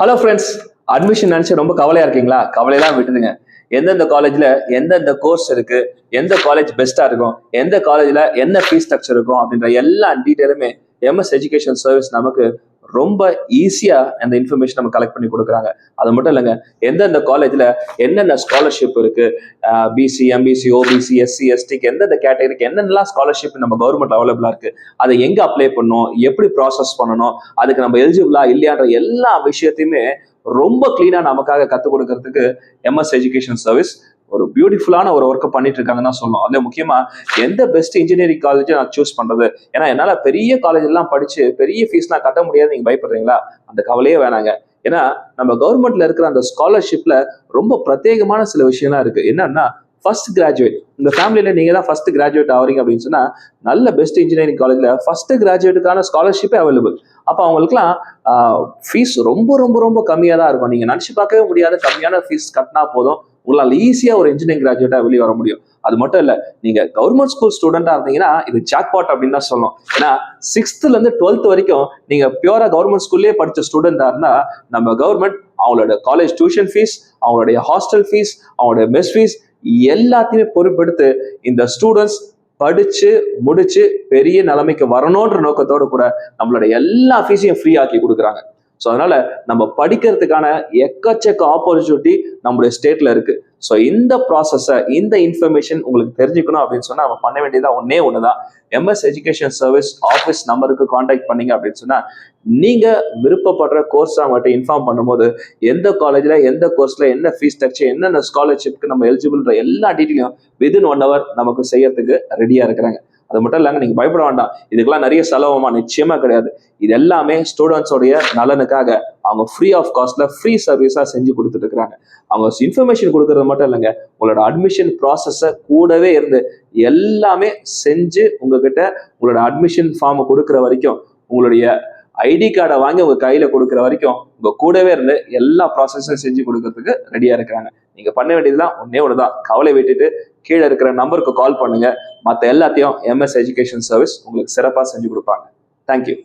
Hello friends, admission நினைச்சு ரொம்ப கவலையா இருக்கீங்களா? கவலையெல்லாம் விட்டுடுங்க. எந்தெந்த காலேஜ்ல எந்தெந்த கோர்ஸ் இருக்கு, எந்த காலேஜ் பெஸ்டா இருக்கும், எந்த காலேஜ்ல என்ன ஃபீஸ் ஸ்ட்ரக்சர் இருக்கும் அப்படின்ற எல்லா டீட்டெயிலுமே எம்எஸ் எஜுகேஷன் சர்வீஸ் நமக்கு ரொம்ப ஈஸியா அந்த இன்ஃபர்மேஷன் நம்ம கலெக்ட் பண்ணி கொடுக்குறாங்க. அது மட்டும் இல்லைங்க, எந்தெந்த காலேஜ்ல என்னென்ன ஸ்காலர்ஷிப் இருக்கு, பிசி, எம்பிசி, ஓபிசி, எஸ்சி, எஸ்டிக்கு எந்தெந்த கேட்டகரிக்கு என்னென்னலாம் ஸ்காலர்ஷிப் நம்ம கவர்மெண்ட் அவைலபிளா இருக்கு, அதை எங்க அப்ளை பண்ணணும், எப்படி ப்ராசஸ் பண்ணணும், அதுக்கு நம்ம எலிஜிபிளா இல்லையான்ற எல்லா விஷயத்தையுமே ரொம்ப கிளீனா நமக்காக கத்துக் கொடுக்கறதுக்கு எம்எஸ் எஜுகேஷன் சர்வீஸ் ஒரு பியூட்டிஃபுல்லான ஒரு ஒர்க்கை பண்ணிட்டு இருக்காங்கன்னு தான் சொல்லணும். அதே முக்கியமா எந்த பெஸ்ட் இன்ஜினியரிங் காலேஜ் நான் சூஸ் பண்றது, ஏன்னா என்னால பெரிய காலேஜ் எல்லாம் படிச்சு பெரிய ஃபீஸ்லாம் கட்ட முடியாது நீங்க பயப்படுறீங்களா? அந்த கவலையே வேணாங்க. ஏன்னா நம்ம கவர்மெண்ட்ல இருக்கிற அந்த ஸ்காலர்ஷிப்ல ரொம்ப பிரத்யேகமான சில விஷயம்லாம் இருக்கு. என்னன்னா ஃபர்ஸ்ட் கிராஜுவேட், உங்க ஃபேமிலியில நீங்க தான் ஃபர்ஸ்ட் கிராஜுவேட் ஆவறீங்க அப்படின்னு சொன்னா நல்ல பெஸ்ட் இன்ஜினியரிங் காலேஜ்ல ஃபர்ஸ்ட் கிராஜுவேட்டுக்கான ஸ்காலர்ஷிப்பே அவைலபிள். அப்ப அவங்களுக்குலாம் ஃபீஸ் ரொம்ப ரொம்ப ரொம்ப கம்மியா தான் இருக்கும். நீங்க நினைச்சு பார்க்கவே முடியாத கம்மியான ஃபீஸ் கட்டினா போதும் உங்களால் ஈஸியா ஒரு இன்ஜினியரிங் கிராஜுவேட்டா வெளியே வர முடியும். அது மட்டும் இல்ல, நீங்க கவர்மெண்ட் ஸ்கூல் ஸ்டூடெண்டா இருந்தீங்கன்னா இது ஜாக்பாட் அப்படின்னு தான் சொல்லணும். ஏன்னா 6th இருந்து 12th வரைக்கும் நீங்க பியூரா கவர்மெண்ட் ஸ்கூல்லயே படிச்ச ஸ்டூடெண்டா இருந்தா நம்ம கவர்மெண்ட் அவங்களோட காலேஜ் டியூஷன் ஃபீஸ், அவங்களுடைய ஹாஸ்டல் ஃபீஸ், அவங்களுடைய மெஸ் ஃபீஸ் எல்லாத்தையுமே பொறுப்பெடுத்து இந்த ஸ்டூடெண்ட்ஸ் படிச்சு முடிச்சு பெரிய நிலைமைக்கு வரணும்ன்ற நோக்கத்தோடு கூட நம்மளோட எல்லா ஃபீஸையும் ஃப்ரீ ஆக்கி கொடுக்குறாங்க. ஸோ அதனால நம்ம படிக்கிறதுக்கான எக்கச்சக்க ஆப்பர்ச்சுனிட்டி நம்மளுடைய ஸ்டேட்ல இருக்கு. ஸோ இந்த ப்ராசஸை, இந்த இன்ஃபர்மேஷன் உங்களுக்கு தெரிஞ்சுக்கணும் அப்படின்னு சொன்னா நம்ம பண்ண வேண்டியதா ஒன்னே ஒண்ணுதான். எம்எஸ் எஜுகேஷன் சர்வீஸ் ஆஃபீஸ் நம்பருக்கு கான்டாக்ட் பண்ணீங்க அப்படின்னு சொன்னா நீங்க விருப்பப்படுற கோர்ஸ் அவங்ககிட்ட இன்ஃபார்ம் பண்ணும்போது எந்த காலேஜ்ல எந்த கோர்ஸ்ல என்ன ஃபீஸ் ஸ்ட்ரக்சர், என்னென்ன ஸ்காலர்ஷிப்க்கு நம்ம எலிஜிபிள்ன்ற எல்லா டீட்டெயிலும் வித்தின் 1 hour நமக்கு செய்யறதுக்கு ரெடியா இருக்கிறாங்க. அது மட்டும் இல்லாம நீங்க பயப்பட வேண்டாம், இதுக்கெல்லாம் நிறைய செலவுமா, நிச்சயமா கிடையாது. இது எல்லாமே ஸ்டூடெண்ட்ஸோடைய நலனுக்காக அவங்க ஃப்ரீ ஆஃப் காஸ்ட்ல ஃப்ரீ சர்வீஸா செஞ்சு கொடுத்துட்டு இருக்காங்க. அவங்க இன்ஃபர்மேஷன் கொடுக்கறது மட்டும் இல்லைங்க, உங்களோட அட்மிஷன் ப்ராசஸ கூடவே இருந்து எல்லாமே செஞ்சு உங்ககிட்ட உங்களோட அட்மிஷன் ஃபார்மை கொடுக்குற வரைக்கும், உங்களுடைய ஐடி கார்டை வாங்கி உங்க கையில கொடுக்குற வரைக்கும் உங்க கூடவே இருந்து எல்லா ப்ராசஸும் செஞ்சு கொடுக்கறதுக்கு ரெடியா இருக்கிறாங்க. நீங்க பண்ண வேண்டியதுதான் ஒன்னே ஒண்ணுதான், கவலை விட்டுட்டு கீழே இருக்கிற நம்பருக்கு கால் பண்ணுங்க. மற்ற எல்லாத்தையும் எம்எஸ் எஜுகேஷன் சர்வீஸ் உங்களுக்கு சிறப்பாக செஞ்சு கொடுப்பாங்க. தேங்க்யூ.